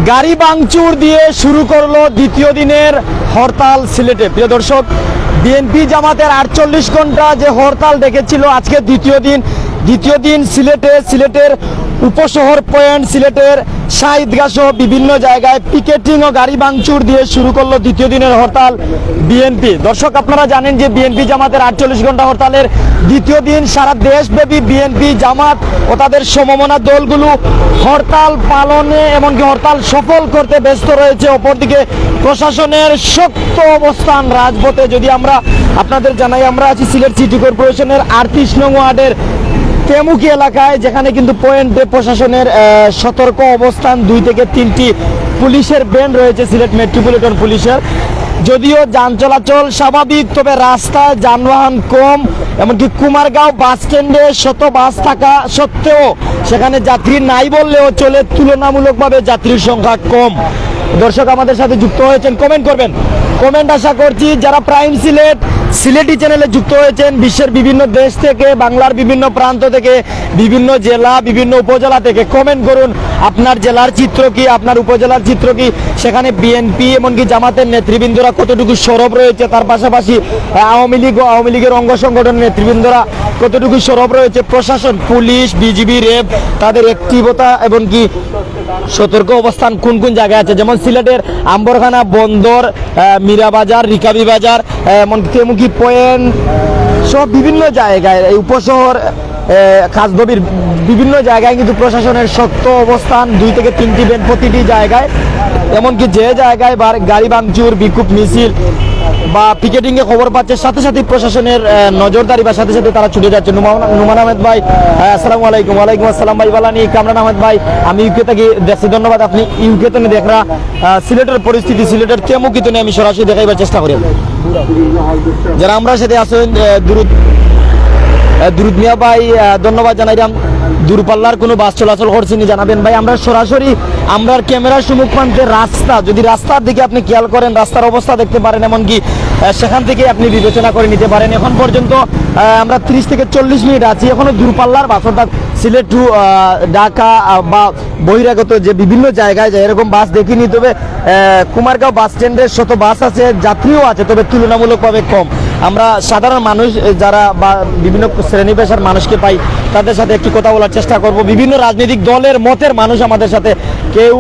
গাড়ি ভাঙচুর দিয়ে শুরু করলো দ্বিতীয় দিনের হরতাল সিলেটে। প্রিয় দর্শক, বিএনপি জামাতের 48 ঘন্টা যে হরতাল ডেকেছিল, আজকে দ্বিতীয় দিন সিলেটের উপশহর পয়েন্ট, সিলেটের শাহিদগাহ সহ বিভিন্ন জায়গায় পিকেটিং ও গাড়ি ভাঙচুর দিয়ে শুরু করলো দ্বিতীয় দিনের হরতাল বিএনপি। দর্শক, আপনারা জানেন যে বিএনপি জামাতের 48 ঘন্টা হরতালের দ্বিতীয় দিন সারা দেশব্যাপী বিএনপি জামাত ও তাদের সমমনা দলগুলো হরতাল পালনে এমনকি হরতাল সফল করতে ব্যস্ত রয়েছে। অপরদিকে প্রশাসনের শক্ত অবস্থান রাজপথে। যদি আমরা আপনাদের জানাই, আমরা আছি সিলেট সিটি কর্পোরেশনের 38 নং ওয়ার্ডের তেমুকি এলাকায়, যেখানে কিন্তু পয়েন্টে প্রশাসনের সতর্ক অবস্থান। 2 থেকে 3টি পুলিশের ব্যান্ড রয়েছে সিলেট মেট্রোপলিটন পুলিশের। যদিও যান চলাচল স্বাভাবিক, তবে রাস্তায় যানবাহন কম। এমনকি কুমারগাঁও বাস স্ট্যান্ডে শত বাস থাকা সত্ত্বেও সেখানে যাত্রী নাই বললেও চলে, তুলনামূলকভাবে যাত্রীর সংখ্যা কম। দর্শক আমাদের সাথে যুক্ত হয়েছেন, কমেন্ট করবেন। কমেন্ট আশা করছি যারা প্রাইম সিলেটি চ্যানেলে যুক্ত হয়েছেন বিশ্বের বিভিন্ন দেশ থেকে, বাংলার বিভিন্ন প্রান্ত থেকে, বিভিন্ন জেলা, বিভিন্ন উপজেলা থেকে কমেন্ট করুন। আপনার জেলার চিত্র কি, আপনার উপজেলার চিত্র কি, সেখানে বিএনপি এমনকি জামাতের নেতৃবৃন্দরা কতটুকু সরব রয়েছে, তার পাশাপাশি আওয়ামী লীগের অঙ্গ সংগঠনের নেতৃবৃন্দরা কতটুকু সরব রয়েছে, প্রশাসন, পুলিশ, বিজিবি, র্যাব তাদের অ্যাক্টিভতা এমনকি সতর্ক অবস্থান কোন কোন জায়গায় আছে। যেমন সিলেটের আম্বরখানা, বন্দর, মীরাবাজার, রিকাবি বাজার, এমনকি তেমুকি পয়েন্ট সব বিভিন্ন জায়গায়, এই উপশহর খাসদবির বিভিন্ন জায়গায় কিন্তু প্রশাসনের শক্ত অবস্থান। 2 থেকে 3টি ব্যান্ড প্রতিটি জায়গায়, এমনকি যে জায়গায় গাড়ি ভাঙচুর, বিক্ষোভ মিছিল বা পিকেটিং এ খবর পাচ্ছে, সাথে সাথে প্রশাসনের নজরদারি বা সাথে সাথে তারা ছুটে যাচ্ছে। নুমান আহমেদ ভাই, আসসালামু আলাইকুম। ওয়ালাইকুম আসসালাম ভাই বালানি। কামরান আহমেদ ভাই, আমি ইউকে থেকে দেখছি, ধন্যবাদ। আপনি ইউকে থেকে দেখরা সিলেটের পরিস্থিতি, সিলেটের তেমুকি তো আমি সরাসরি দেখাইবার চেষ্টা করি। যারা আমরা সাথে আসেন, দুরুদ মিয়া ভাই, ধন্যবাদ জানাইলাম। দূরপাল্লার কোনো বাস চলাচল করছেনি জানাবেন ভাই। আমরা সরাসরি আমরা ক্যামেরার সম্মুখ প্রান্তে রাস্তা, যদি রাস্তার দিকে আপনি খেয়াল করেন, রাস্তার অবস্থা দেখতে পারেন, এমনকি সেখান থেকে আপনি বিবেচনা করে নিতে পারেন। এখন পর্যন্ত আমরা 30 থেকে 40 মিনিট আছি, এখনো দূরপাল্লার বাস, অর্থাৎ সিলেট টু ঢাকা বা বহিরাগত যে বিভিন্ন জায়গায় যায় এরকম বাস দেখিনি। তবে কুমারগাঁও বাস স্ট্যান্ডে শত বাস আছে, যাত্রীও আছে, তবে তুলনামূলকভাবে কম। আমরা সাধারণ মানুষ যারা বা বিভিন্ন শ্রেণী পেশার মানুষকে পাই, তাদের সাথে একটু কথা বলার চেষ্টা করব। বিভিন্ন রাজনৈতিক দলের মতের মানুষ আমাদের সাথে, কেউ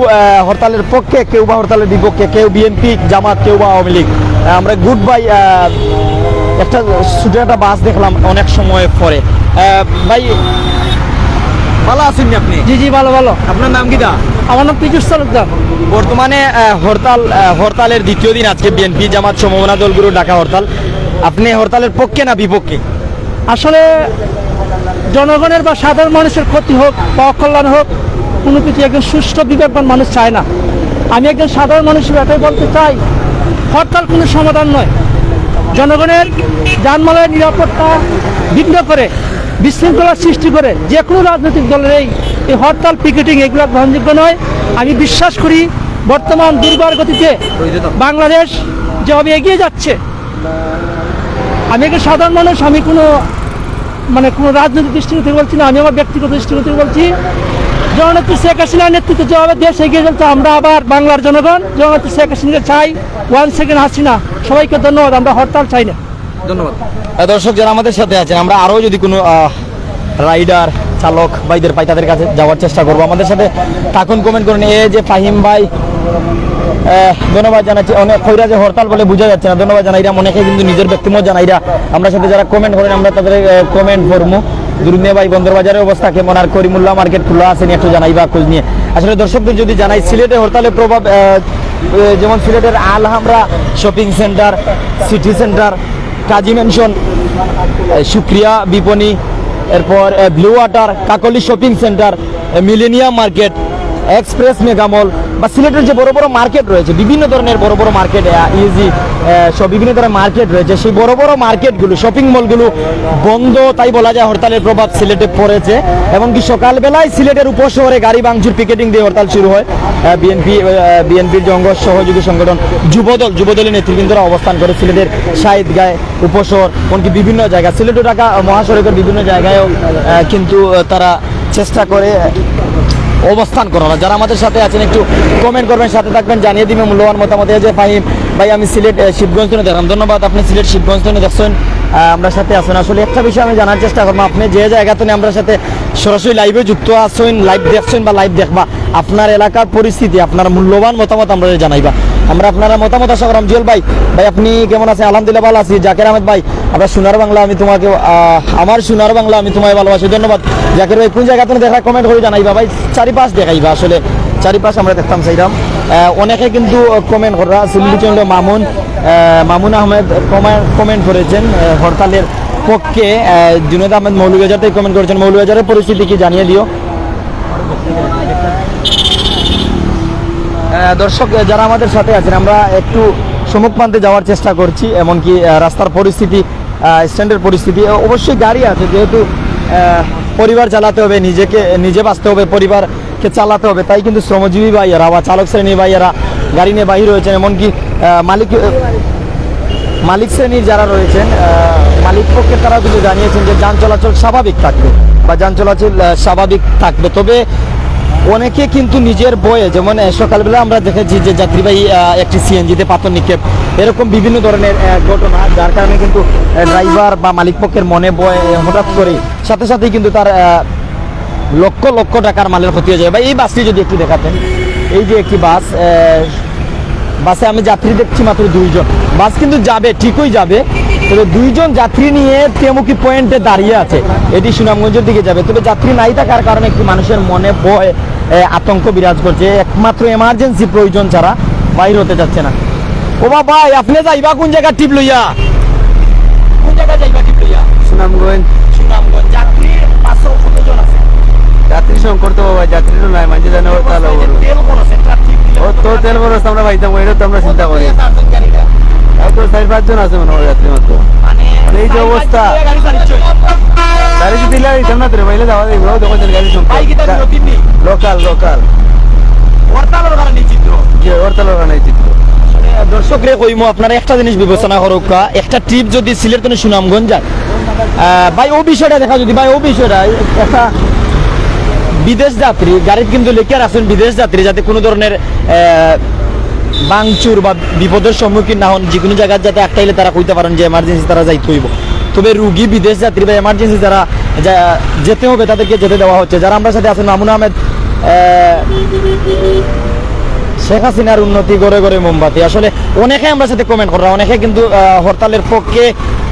হরতালের পক্ষে, কেউ বা হরতালের বিপক্ষে, কেউ বিএনপি জামাত, কেউ বা আওয়ামী লীগ। আমরা গুড বাই একটা ছোট একটা বাস দেখলাম অনেক সময় পরে। ভাই ভালো আছেন আপনি? জি জি, ভালো ভালো। আপনার নাম কি দা? আমার নাম পীযুষ তালুকদার। বর্তমানে হরতালের দ্বিতীয় দিন আজকে, বিএনপি জামাত সমমনা দলগুলো ডাকা হরতাল। আপনি হরতালের পক্ষে না বিপক্ষে? আসলে জনগণের বা সাধারণ মানুষের ক্ষতি হোক বা অকল্যাণ হোক, কোনো কিছু একজন সুষ্ঠু বিবেকবান মানুষ চায় না। আমি একজন সাধারণ মানুষ হিসেবে এটাই বলতে চাই, হরতাল কোনো সমাধান নয়। জনগণের যানমালের নিরাপত্তা বিঘ্ন করে, বিশৃঙ্খলার সৃষ্টি করে যে কোনো রাজনৈতিক দলের এই হরতাল, পিকেটিং এগুলো গ্রহণযোগ্য নয়। আমি বিশ্বাস করি বর্তমান দুর্বার গতিতে বাংলাদেশ যেভাবে এগিয়ে যাচ্ছে, আমি একজন সাধারণ মানুষ, আমি কোনো রাজনৈতিক দৃষ্টিকোণ থেকে বলছি না, আমি আমার ব্যক্তিগত দৃষ্টিকোণ থেকে বলছি। জননেত্রী শেখ হাসিনার নেতৃত্বে যেভাবে দেশ এগিয়ে চলছে, আমরা আবার বাংলার জনগণ জননেত্রী শেখ হাসিনাকে চাই। 1 সেকেন্ড হাসিনা। সবাইকে ধন্যবাদ। আমরা হরতাল চাই না। ধন্যবাদ। দর্শক যারা আমাদের সাথে আছেন, আমরা আরও যদি কোনো রাইডার চালক ভাইদের পাই, তাদের কাছে যাওয়ার চেষ্টা করবো। আমাদের সাথে থাকুন, কমেন্ট করুন। এই যে ফাহিম ভাই, ধন্যবাদ জানাচ্ছি। অনেক খৈরা যে হরতাল বলে বোঝা যাচ্ছে না, ধন্যবাদ জানাইরা। অনেকে কিন্তু নিজের ব্যক্তিমত জানাইরা আমরা সাথে যারা কমেন্ট করেন, আমরা তাদের কমেন্ট করবো। দুরুনিয়া ভাই, বন্দরবাজারের অবস্থা কেমন, আর করিমুল্লাহ মার্কেট খোলা আছে নি একটু জানাইবা খোঁজ নিয়ে। আসলে দর্শকদের যদি জানাই, সিলেটে হরতালের প্রভাব যেমন সিলেটের Alhamra shopping centre, city centre, Kazi mansion, Shukria বিপণী, এরপর blue water, Kakoli shopping centre, millennium market, express megamall বা সিলেটের যে বড় বড় মার্কেট রয়েছে, বিভিন্ন ধরনের বড় বড় মার্কেট, ইজি সব বিভিন্ন ধরনের মার্কেট রয়েছে, সেই বড় বড় মার্কেটগুলো, শপিং মলগুলো বন্ধ। তাই বলা যায় হরতালের প্রভাব সিলেটে পড়েছে। এমনকি সকালবেলায় সিলেটের উপশহরে গাড়ি ভাঙচুর, পিকেটিং দিয়ে হরতাল শুরু হয়। বিএনপির যে অঙ্গ সহযোগী সংগঠন যুবদলের নেতৃবৃন্দরা অবস্থান করে সিলেটের শাহিদগাঁয়, উপশহর, এমনকি বিভিন্ন জায়গা, সিলেট ও ঢাকা মহাসড়কের বিভিন্ন জায়গায়ও কিন্তু তারা চেষ্টা করে অবস্থান করানো। যারা আমাদের সাথে আছেন একটু কমেন্ট করবেন, সাথে থাকবেন, জানিয়ে দিবেন মূল্যবান মতামত। এই যে ফাহিম ভাই, আমি সিলেট শিবগঞ্জ থেকে দেখলাম, ধন্যবাদ। আপনি সিলেট শিবগঞ্জ থেকে দেখছেন, আমরা সাথে আছেন। আসলে একটা বিষয় আমি জানার চেষ্টা করবো, আপনি যে জায়গা থেকে আমরা সাথে সরাসরি লাইভে যুক্ত আছেন, লাইভ দেখছেন বা লাইভ দেখবা, আপনার এলাকার পরিস্থিতি, আপনার মূল্যবান মতামত আমরা জানাইবা। আমরা আপনারা মতামত আশা করাম। জুয়েল ভাই, ভাই আপনি কেমন আছেন? আলহামদুলিল্লাহ ভালো আছি। জাকির আহমেদ ভাই, আমরা সোনার বাংলা, আমি তোমাকে আমার সোনার বাংলা, আমি তোমায় ভালোবাসি, ধন্যবাদ। জাকির ভাই, কোন জায়গা থেকে দেখা কমেন্ট করে জানাইবা ভাই, চারিপাশ দেখাইবা। আসলে চারিপাশ আমরা দেখতাম চাইলাম, অনেকে কিন্তু কমেন্ট করা। সিলচন্ড মামুন আহমেদ কমেন্ট করেছেন হরতালের পক্ষে। জুনেদ আহমেদ মৌলভীবাজার থেকে কমেন্ট করেছেন, মৌলভীবাজারের পরিস্থিতি কি জানিয়ে দিও। দর্শক যারা আমাদের সাথে আছেন, আমরা একটু সম্মুখ প্রান্তে যাওয়ার চেষ্টা করছি, এমনকি রাস্তার পরিস্থিতি, স্ট্যান্ডের পরিস্থিতি। অবশ্যই গাড়ি আছে, যেহেতু পরিবার চালাতে হবে, নিজে বাঁচতে হবে, পরিবারকে চালাতে হবে, তাই কিন্তু শ্রমজীবী ভাইয়েরা বা চালক শ্রেণীর ভাইয়েরা গাড়ি নিয়ে বাহির হয়েছেন। এমনকি মালিক শ্রেণীর যারা রয়েছেন, মালিক পক্ষের তারা কিন্তু জানিয়েছেন যে যান চলাচল স্বাভাবিক থাকবে বা যান চলাচল স্বাভাবিক থাকবে। তবে অনেকে কিন্তু নিজের বয়ে, যেমন সকালবেলা আমরা দেখেছি যে যাত্রীবাহী একটি সিএনজিতে পাথর নিক্ষেপ, এরকম বিভিন্ন ধরনের ঘটনা, যার কারণে কিন্তু ড্রাইভার বা মালিক পক্ষের মনে বয়ে হঠাৎ করে সাথে সাথেই কিন্তু তার লক্ষ লক্ষ টাকার মালের ক্ষতি হয়ে যায়। বা এই বাসটি যদি একটু দেখাতেন, এই যে একটি বাস, বাসে আমি যাত্রী দেখছি মাত্র 2 জন। বাস কিন্তু যাবে, ঠিকই যাবে, তবে 2 জন যাত্রী নিয়ে তেমুকি পয়েন্টে দাঁড়িয়ে আছে, এটি সুনামগঞ্জের দিকে যাবে। তবে যাত্রী নাই থাকার কারণে একটি মানুষের মনে ভয়, আতঙ্ক বিরাজ করছে। একমাত্র এমার্জেন্সি প্রয়োজন ছাড়া বাইর হতে যাচ্ছে না। ও ভাই, আপনি যাইবা কোন জায়গা টিপ লইয়া? কোন জায়গা যাইবা টিপ লইয়া? সুনামগঞ্জ। যাত্রী 500 কতজন আছে? যাত্রী সংকট তো বাবা, যাত্রীরও নাই, মানুষ জানে হরতাল হবো। ও তো তেল খরচ আমরা পাইতাম, এটা তো আমরা চিন্তা করি। তাও তো 4-5 জন আছে মনে হয় যাত্রী মাত্র। এই যে অবস্থা, গাড়ি যদি দিলে দিতাম না, তোরে পাইলে যাওয়া যাইব। দেখো গাড়ি সংকট, লোকাল যে হরতালের কারণে চিত্র। দর্শকরে কইমো, আপনারা একটা জিনিস বিবেচনা করুক, একটা ট্রিপ যদি সিলেট থেকে সুনামগঞ্জ যায়, ভাই ও বিষয়টা দেখা, যদি ভাই ও বিষয়টা একটা বিদেশ যাত্রী গাড়ির কিন্তু লেখা রাখছেন বিদেশ যাত্রী, যাতে কোনো ধরনের ভাঙচুর বা বিপদের সম্মুখীন না হন, যে কোনো জায়গায় যাতে একটাইলে তারা কইতে পারেন যে এমার্জেন্সি তারা যাইতে হইব। তবে রুগী, বিদেশ যাত্রী বা এমার্জেন্সি যারা যেতে হবে, তাদেরকে যেতে দেওয়া হচ্ছে। যারা আমরা সাথে আছেন, মামুন আহমেদ, শেখ হাসিনার উন্নতি গড়ে গড়ে মোমবাতি। আসলে অনেকে আমরা সাথে কমেন্ট করা, অনেকে কিন্তু হরতালের পক্ষে,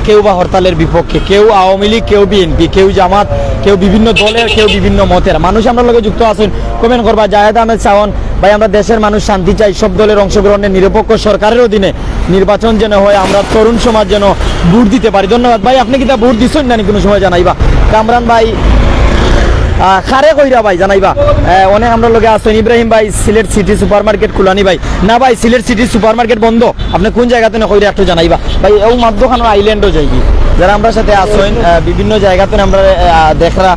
কেউ বা হরতালের বিপক্ষে, কেউ আওয়ামী লীগ, কেউ বিএনপি, কেউ জামাত, কেউ বিভিন্ন দলের, কেউ বিভিন্ন মতের মানুষ আমরা লগে যুক্ত আছেন। কমেন্ট করবা। জাহেদ আহমেদ শাওন ভাই, আমরা দেশের মানুষ শান্তি চাই, সব দলের অংশগ্রহণে নিরপেক্ষ সরকারের অধীনে নির্বাচন যেন হয়, আমরা তরুণ সমাজ যেন ভোট দিতে পারি। ধন্যবাদ ভাই। আপনি কি তা ভোট দিচ্ছেন না কোনো সময় জানাইবা। কামরান ভাই, খারে কইরা ভাই জানাইবা। অনেক আমরা লোকে আছেন। ইব্রাহিম ভাই, সিলেট সিটি সুপার মার্কেট খুলানি ভাই, না ভাই সিলেট সিটি সুপার মার্কেট বন্ধ, আপনি কোন জায়গাতে না কইরা একটু জানাইবা ভাই। ও মাদ্দখানো আইল্যান্ডও যাইবি। যারা আমরা সাথে আছেন বিভিন্ন জায়গাতে আমরা দেখরা,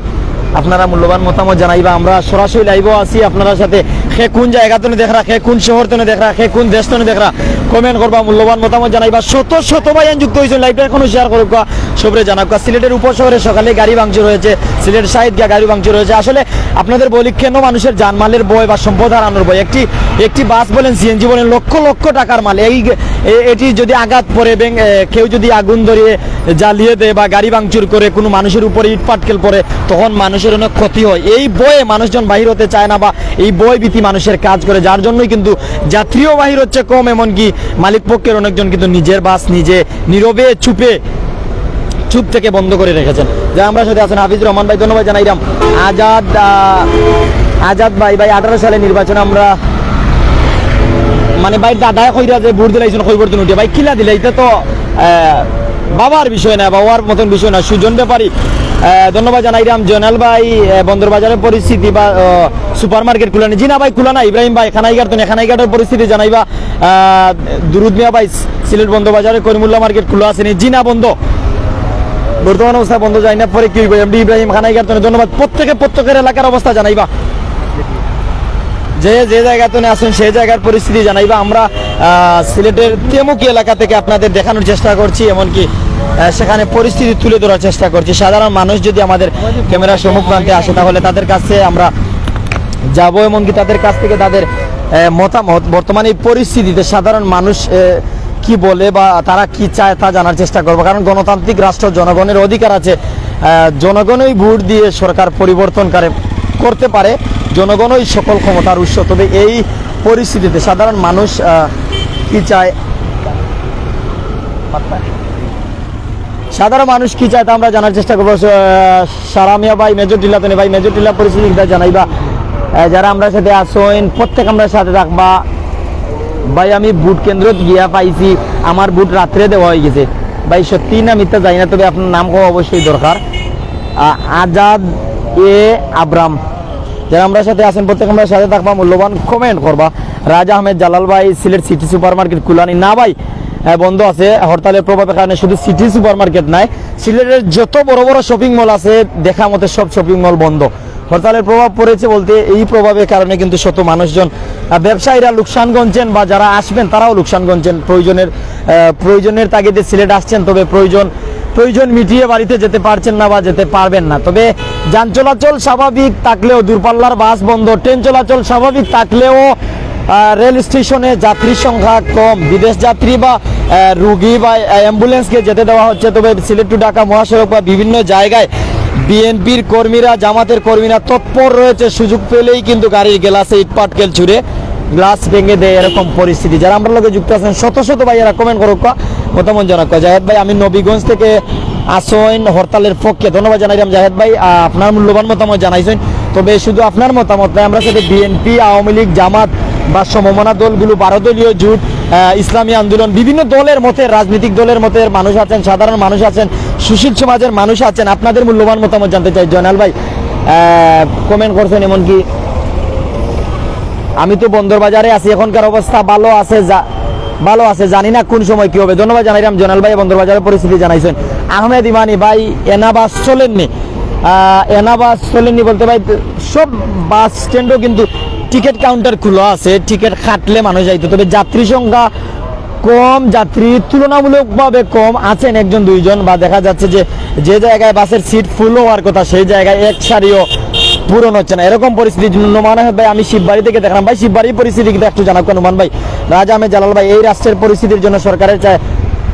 আপনারা মূল্যবান মতামত জানাইবা। আমরা সরাসরি লাইভও আছি আপনারা সাথে। সে কোন জায়গাতে দেখরা, সে কোন শহর থেকে দেখরা, সে কোন দেশ থেকে দেখরা, কমেন্ট করবা, মূল্যবান মতামত জানাইবা। শত ভাই যুক্ত হয়েছেন, লাইভটা এখনো শেয়ার করুক, সবরে জানাক। সিলেটের উপশহরে সকালে গাড়ি ভাঙচুর হয়েছে, সিলেট শাহিদগা গাড়ি ভাঙচুর হয়েছে। আসলে আপনাদের বলি, কেন মানুষের জানমালের বয় বা সম্পদ হারানোর বয়? একটি বাস বলেন, সিএনজি বলেন, লক্ষ লক্ষ টাকার মাল, এটি যদি আঘাত পড়ে, কেউ যদি আগুন ধরিয়ে জ্বালিয়ে দেয় বা গাড়ি ভাঙচুর করে কোনো মানুষের উপরে ইট পাটকেল পড়ে, তখন মানুষের অনেক ক্ষতি হয়। এই বয়ে মানুষজন বাহির হতে চায় না, বা এই বয় ভীতি মানুষের কাজ করে, যার জন্যই কিন্তু যাত্রীও বাহির হচ্ছে কম, এমনকি মালিক পক্ষের অনেকজন কিন্তু নিজের বাস নিজে নীরবে চুপ থেকে বন্ধ করে রেখেছেন। যা আমরা সাথে আছেন হাফিজুর রহমান ভাই, ধন্যবাদ জানাইলাম। আজাদ ভাই, 18 সালে নির্বাচনে আমরা মানে ভাই দাদা কইরা যে ভোট দিলাইছেন, কইবর্তন উঠে ভাই কিলা দিলে, এটা তো বাবার বিষয় না, বাবার মতন বিষয় না। সুজন ব্যাপারী, ধন্যবাদ জানাইলাম। জয়নাল ভাই, বন্দরবাজারের পরিস্থিতি বা সুপার মার্কেট খোলা নেই, জি না ভাই খোলা না। ইব্রাহিম ভাই, খানাইঘাটের পরিস্থিতি জানাইবা। দুরুদ মিয়া ভাই, সিলেট বন্দরবাজারের করিমুল্লাহ মার্কেট খোলা আছে নি, জি না বন্ধ, বর্তমান অবস্থা বন্ধ যায় না, পরে কি হইব। এমডি ইব্রাহিম, খানাইঘাট, ধন্যবাদ। প্রত্যেকের এলাকার অবস্থা জানাইবা, যে জায়গাতে আসেন সেই জায়গার পরিস্থিতি জানাইবা। আমরা সিলেটের তেমুকি এলাকা থেকে আপনাদের দেখানোর চেষ্টা করছি, এমনকি সেখানে পরিস্থিতি তুলে ধরার চেষ্টা করছি। সাধারণ মানুষ যদি আমাদের ক্যামেরার সম্মুখ প্রান্তে আসে, তাহলে তাদের কাছে আমরা যাব, এমনকি তাদের কাছ থেকে তাদের মতামত বর্তমানে এই পরিস্থিতিতে সাধারণ মানুষ কি বলে বা তারা কি চায় তা জানার চেষ্টা করবো। কারণ গণতান্ত্রিক রাষ্ট্র, জনগণের অধিকার আছে, জনগণই ভোট দিয়ে সরকার পরিবর্তন করতে পারে, জনগণই সকল ক্ষমতার উৎস। তবে এই পরিস্থিতিতে সাধারণ মানুষ কি চায়, সাধারণ মানুষ কি চায় তা আমরা জানার চেষ্টা করবো। সারামিয়া ভাই মেজর টিল্লা তো ভাই মেজর টিল্লা পরিস্থিতিটা জানাইবা, যারা আমরা সাথে আসেন প্রত্যেক আমরা সাথে থাকবা। ভাই আমি বুট কেন্দ্রত গিয়া পাইছি, আমার বুট রাত্রে দেওয়া হয়ে গেছে। ভাই সত্যি না মিথ্যা যাই না, তবে আপনার নাম কম অবশ্যই দরকার। আজাদ এ আব্রাম, যারা আমরা সাথে আছেন প্রত্যেক আমরা সাথে থাকবা, মূল্যবান কমেন্ট করবা। রাজা আহমেদ জালাল ভাই, সিলেট সিটি সুপার মার্কেট কুলানি না ভাই বন্ধ আছে হরতালের প্রভাবের কারণে। শুধু সিটি সুপার মার্কেট নাই, সিলেটের যত বড় বড় শপিং মল আছে দেখা মতে সব শপিং মল বন্ধ। হরতালের প্রভাব পড়েছে বলতে এই প্রভাবের কারণে কিন্তু শত মানুষজন, ব্যবসায়ীরা লোকসান গুনছেন বা যারা আসবেন তারাও লোকসান গুনছেন। প্রয়োজনের তাগিদে সিলেট আসছেন, তবে প্রয়োজন মিটিয়ে বাড়িতে যেতে পারছেন না বা যেতে পারবেন না। তবে যান চলাচল স্বাভাবিক থাকলেও, দূরপাল্লার বাস বন্ধ, ট্রেন চলাচল স্বাভাবিক থাকলেও রেল স্টেশনে যাত্রীর সংখ্যা কম, বিদেশ যাত্রী বা রুগী বা অ্যাম্বুলেন্সকে যেতে দেওয়া হচ্ছে। তবে সিলেট টু ঢাকা মহাসড়ক বা বিভিন্ন জায়গায় বিএনপির কর্মীরা, জামাতের কর্মীরা তৎপর রয়েছে, সুযোগ পেলেই কিন্তু গাড়ির গ্লাসে ইট পাটকেল ছুঁড়ে গ্লাস ভেঙে দেয়, এরকম পরিস্থিতি। যারা আমরা লোকে যুক্ত আছেন শত শত ভাইয়েরা কমেন্ট করুক, মতামত জানাক। জাহেদ ভাই আমি নবীগঞ্জ থেকে আসেন হরতালের পক্ষে, ধন্যবাদ জানাইলাম জাহেদ ভাই, আপনার মূল্যবান মতামত জানাইছেন। তবে শুধু আপনার মতামত নয়, আমরা সাথে বিএনপি, আওয়ামী লীগ, জামাত বা সমমনা দলগুলো, 12 দলীয় জোট, ইসলামী আন্দোলন, বিভিন্ন দলের মতে, রাজনৈতিক দলের মতে মানুষ আছেন, সাধারণ মানুষ আছেন, সুশীল সমাজের মানুষ আছেন। আপনাদের মূল্যবান মতামত জানতে চাই। জয়নাল ভাই কমেন্ট করছেন, এমনকি আমি তো বন্দরবাজারে আছি, এখনকার অবস্থা ভালো আছে, জানি না কোন সময় কি হবে। ধন্যবাদ জানাইলাম জয়নাল ভাই, বন্দরবাজারের পরিস্থিতি জানাইছেন। আহমেদ ইমানি ভাই, এনাবাস চলেননি বলতে ভাই সব বাস স্ট্যান্ডও কিন্তু টিকিট কাউন্টার খোলা আছে, টিকিট কাটলে মানুষ যাইতো। তবে যাত্রী সংখ্যা কম, যাত্রী তুলনামূলকভাবে কম আছেন, একজন দুইজন, বা দেখা যাচ্ছে যে জায়গায় বাসের সিট ফুল হওয়ার কথা সেই জায়গায় এক সারিও পূরণ হচ্ছে না, এরকম পরিস্থিতি। নুমান আহমেদ ভাই আমি শিববাড়ি থেকে দেখলাম, ভাই শিববাড়ির পরিস্থিতি কিন্তু একটু জানাব। নুমান ভাই, রাজা আহমেদ জালাল ভাই, এই রাষ্ট্রের পরিস্থিতির জন্য সরকারের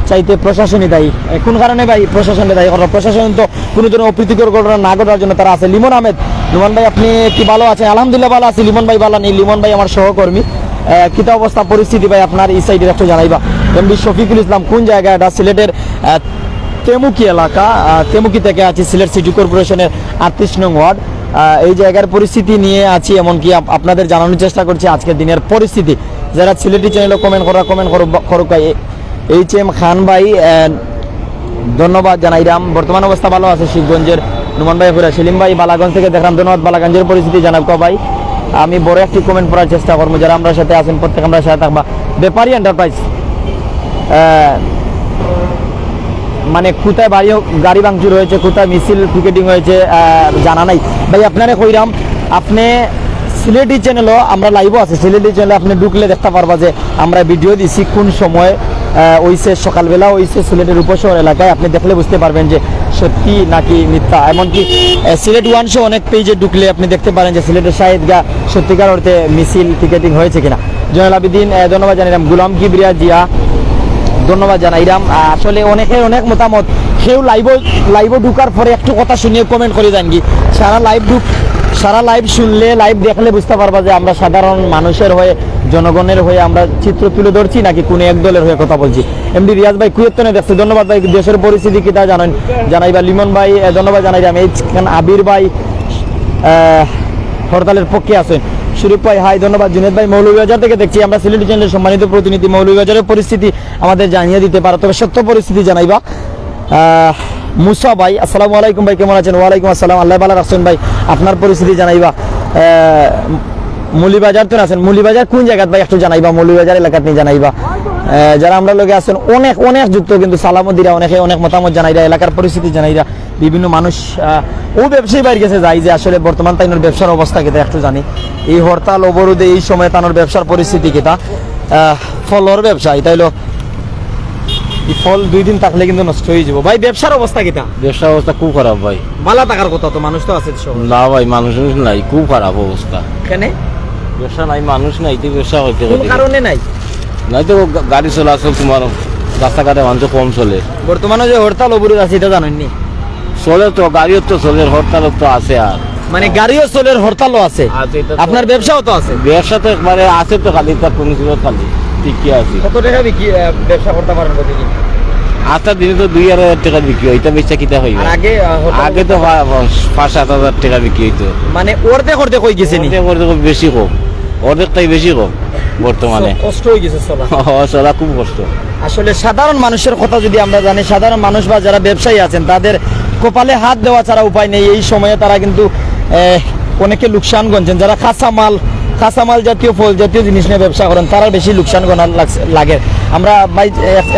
চাইতে প্রশাসনই দায়ী। কোন কারণে ভাই প্রশাসনের দায়ী করা? প্রশাসন তো কোনো ধরনের অপ্রীতিকর ঘটনা না ঘটার জন্য তারা আছে। লিমন আহমেদ, লিমন ভাই আপনি কি ভালো আছেন? আলহামদুলিল্লাহ ভালো আছি। লিমন ভাই ভালো নেই, লিমন ভাই আমার সহকর্মী। কিতা অবস্থা পরিস্থিতি ভাই আপনার এই সাইডের একটু জানাইবা। এমবি শফিকুল ইসলাম, কোন জায়গা এটা? সিলেটের তেমুকি এলাকা, তেমুকি থেকে আছি, সিলেট সিটি কর্পোরেশনের 38 নং ওয়ার্ড। এই জায়গার পরিস্থিতি নিয়ে আছি, এমনকি আপনাদের জানানোর চেষ্টা করছি আজকের দিনের পরিস্থিতি। যারা সিলেটি চ্যানেলে কমেন্ট করুক। HM খান ভাই ধন্যবাদ জানাইলাম। বর্তমান অবস্থা ভালো আছে শিবগঞ্জের। নুমান ভাই ঘুরে, সেলিম ভাই বালাগঞ্জ থেকে দেখলাম, ধন্যবাদ। বালাগঞ্জের পরিস্থিতি জানাব ভাই। আমি বড় একটি কমেন্ট করার চেষ্টা করবো। যারা আমরা সাথে আছেন প্রত্যেক আমরা সাথে থাকবা। ব্যাপারী এন্টারপ্রাইজ মানে কোথায় গাড়ি ভাঙচুর হয়েছে, কোথায় মিছিল পিকেটিং হয়েছে জানা নাই ভাই। আপনারা কইরাম, আপনি সিলেটি চ্যানেলও আমরা লাইভও আছে, সিলেটি চ্যানেলে আপনি ঢুকলে দেখতে পারবা যে আমরা ভিডিও দিছি কোন সময় ওইসে, সকালবেলা ওইসে সিলেটের উপশহর এলাকায়। আপনি দেখলে বুঝতে পারবেন যে সত্যি নাকি মিথ্যা। এমনকি সিলেট 1 শো অনেক পেজে ঢুকলে আপনি দেখতে পারেন যে সিলেটের শাহিদগা সত্যিকার অর্থে মিছিল পিকেটিং হয়েছে কিনা। জয়নাল আবিদিন ধন্যবাদ জানাইলাম। গুলাম কিবরিয়া জিয়া ধন্যবাদ জানাইলাম। আসলে অনেকের অনেক মতামত, সেও লাইভও ঢুকার পরে একটু কথা শুনিয়ে কমেন্ট করে যান কি। সারা লাইভ শুনলে, লাইভ দেখলে বুঝতে পারবা যে আমরা সাধারণ মানুষের হয়ে, জনগণের হয়ে আমরা চিত্র তুলে ধরছি নাকি কোনো এক দলের হয়ে কথা বলছি। এমডি রিয়াজ ভাই কুয়েতনে দেখছে, ধন্যবাদ ভাই। দেশের পরিস্থিতি কি তা জানাইবা। লিমন ভাই ধন্যবাদ জানাইলাম। আবির ভাই হরতালের পক্ষে আছেন। শরীফ ভাই হাই ধন্যবাদ। জুনেদ ভাই মৌলভীবাজার থেকে দেখছি আমরা, সিলেটি চ্যানেলের সম্মানিত প্রতিনিধি। মৌলভীবাজারের পরিস্থিতি আমাদের জানিয়ে দিতে পারো, তবে সত্য পরিস্থিতি জানাইবা। মুসা ভাই আসসালামু আলাইকুম ভাই, কেমন আছেন? ওয়ালাইকুম আসসালাম, আল্লাহ ভালো রাখছেন ভাই, আপনার পরিস্থিতি জানাইবা। মৌলভীবাজার তো আছেন, মৌলভীবাজার কোন জায়গা ভাই একটু জানাইবা, মৌলভীবাজার এলাকাত নিয়ে জানাইবা। যারা আমরা লোকে আছেন অনেক যুক্ত, কিন্তু সালামও দিরা, অনেক মতামত জানাইরা, এলাকার পরিস্থিতি জানাইরা। বিভিন্ন মানুষ ও ব্যবসায়ী বাইরে গেছে যাই যে আসলে বর্তমান তাইনোর ব্যবসার অবস্থা কেটা একটু জানি। এই হরতাল অবরোধে এই সময় তানোর ব্যবসার পরিস্থিতি কেটা, ফলর ব্যবসা, তাইলো এই ফল 2 দিন থাকলে কিন্তু নষ্ট হয়ে যাবো। ভাই ব্যবসার অবস্থা কিটা? ব্যবসা অবস্থা খুব খারাপ ভাই। বালা টাকার কথা তো, মানুষ তো আছে শহরে। না ভাই, মানুষ নাই, খুব খারাপ অবস্থা। কেনে? ব্যবসা নাই, মানুষ নাই, তো ব্যবসা হইতে কোন কারণে নাই? নাই তো গাড়ি চলাচল তোমার রাস্তাঘাটে মানুষ কম চলে। বর্তমানে যে হরতাল অবরোধ আছে এটা জানেননি? চলে তো, গাড়িও তো চলে, হরতালও তো আছে। আর মানে গাড়িও চলে, হরতালও আছে, আছে, এটা তো- আপনার ব্যবসাও তো আছে। ব্যবসা তো একবারে আছে তো, খালি তা কোন ছিল খালি ঠিকই আছে। কত টাকা বিক্রি ব্যবসা করতে পারেন প্রতিদিন? আজটা দিনে তো 2,000 টাকা বিক্রি হয়, এটা বেচা কিটা হইবে। আর আগে আগে তো 5-7 হাজার টাকা বিক্রি হইতো। মানে অর্ধেক অর্ধেক হয়ে গেছে নি? অর্ধেক বেশি কম, অর্ধেকটাই বেশি কম বর্তমানে। কষ্ট হয়ে গেছে চলা। চলা খুব কষ্ট। আসলে সাধারণ মানুষের কথা যদি আমরা জানি, সাধারণ মানুষ বা যারা ব্যবসায়ী আছেন তাদের কপালে হাত দেওয়া ছাড়া উপায় নেই। এই সময়ে তারা কিন্তু অনেকে লোকসান গঞ্জেন। যারা কাঁচামাল জাতীয় ফল জাতীয় জিনিস নিয়ে ব্যবসা করেন তারা বেশি লোকসান গণার লাগে। আমরা ভাই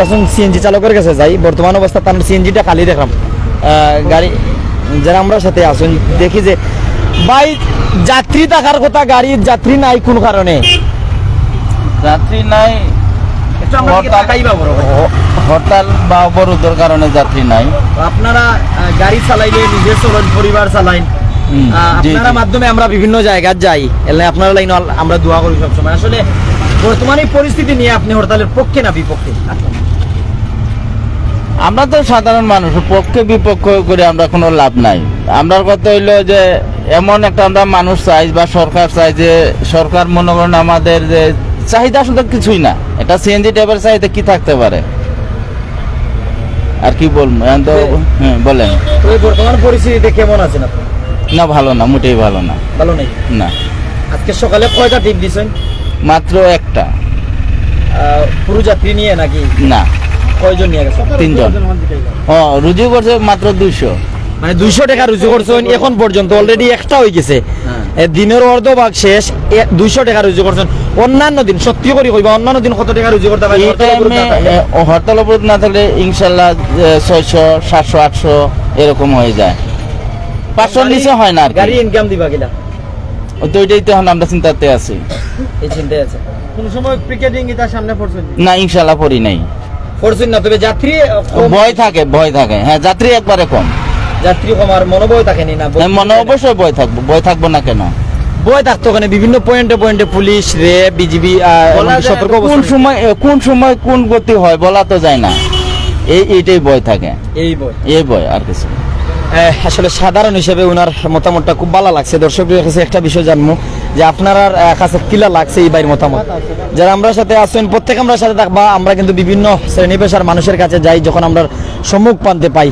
এখন সিএনজি চালকের কাছে যাই, বর্তমান অবস্থা তার সিএনজিটা খালি দেখলাম। গাড়ি যারা আমরা সাথে আসুন দেখি যে ভাই যাত্রী থাকার কথা, গাড়ির যাত্রী নাই কোন কারণে? যাত্রী নাই, হরতাল বা অবরোধের কারণে যাত্রী নাই। আপনারা গাড়ি চালাইলে নিজে চলেন, পরিবার চালাইন, আপনারা মাধ্যমে আমরা বিভিন্ন জায়গায় যাই, এলে আপনারা লাইন আমরা দোয়া করি সবসময়। আসলে বর্তমানে পরিস্থিতি নিয়ে আপনি হরতালের পক্ষে না বিপক্ষে? আমরা তো সাধারণ মানুষ, পক্ষে বিপক্ষ করে আমরা কোনো লাভ নাই। আমরা কথা হইলো যে এমন একটা আমরা মানুষ চাই বা সরকার চাই যে সরকার মনে করেন আমাদের যে চাহিদা শুধু কিছুই না, এটা সিএনজি ড্রাইভার চাহিদা কি থাকতে পারে আর কি বলবো এখন তো। হ্যাঁ বলেন। তো এই বর্তমান পরিস্থিতিতে কেমন আছেন আপনি? না ভালো না, মোটেই ভালো না। ভালো নেই? না। আজকে সকালে কয়টা টিপ দিছেন? মাত্র একটা। পুরো যাত্রী নিয়ে নাকি? না, কয়জন নিয়ে গেছেন? 3 জন। রুজু করছে মাত্র 200। মানে 200 টাকা রুজু করছেন এখন পর্যন্ত, অলরেডি একটা হয়ে গেছে। দিনের অর্ধভাগ শেষ, 200 টাকা রুজু করছেন। অন্যান্য দিন সত্যি করে কইবা, অন্যান্য দিন কত টাকা রুজু করতে পারেন? এই টাইমে হরতাল অবরোধ না থাকলে ইনশাল্লাহ 600, 700, 800 এরকম হয়ে যায়। 500 নিচে হয় না আর গাড়ি ইনকাম দিবা কিনা? তো ওইটাই তো এখন আমরা চিন্তাতে আছি। এই চিন্তায় আছে। কোন সময় পিকেটিং এটার সামনে পড়ছেন? না, ইনশাল্লাহ পড়ি নাই। পড়ছেন না, তবে যাত্রী ভয় থাকে। হ্যাঁ, যাত্রী একবারে কম। যাত্রী কম আর মনোভয় থাকেনি না? মনে অবশ্যই ভয় থাকবো না কেন? ভয় থাকতো ওখানে বিভিন্ন পয়েন্টে পুলিশ, র্যাব, বিজিবি সতর্ক কোন সময় কোন গতি হয় বলা তো যায় না। এইটাই ভয় থাকে, এই ভয় আর কিছু। আসলে সাধারণ হিসেবে ওনার মতামতটা খুব ভালো লাগছে। দর্শকদের কাছে একটা বিষয় জানবো যে আপনারা কাছে কিলা লাগছে এই বাইর মতামত। যারা আমরা সাথে আসছেন প্রত্যেক আমরা সাথে থাকবা। আমরা কিন্তু বিভিন্ন শ্রেণী পেশার মানুষের কাছে যাই, যখন আমরা সম্মুখ পানতে পাই।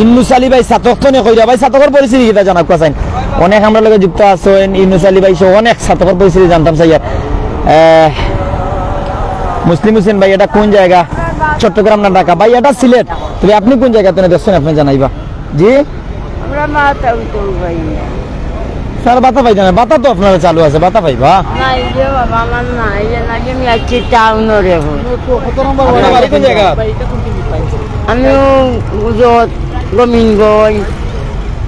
ইন্নুস আলী ভাই ছাতক তো কইরা ভাই ছাতকের পরিস্থিতি কিটা জানাব কাছেন? অনেক আমরা লগে যুক্ত আছেন। ইন্নুস আলী ভাই সহ অনেক ছাতকের পরিস্থিতি জানতাম চাই। মুসলিম হোসেন ভাই এটা কোন জায়গা? চট্টগ্রাম না ঢাকা? ভাই এটা সিলেট। তবে আপনি কোন জায়গা থেকে দেখছেন আপনি জানাইবা। জি স্যার, বাতা পাই জানা? বাতা তো আপনারা চালু আছে, বাতা পাইবা? আপনার বাড়ি কোন জায়গা? আমি গোবিন্দগঞ্জ।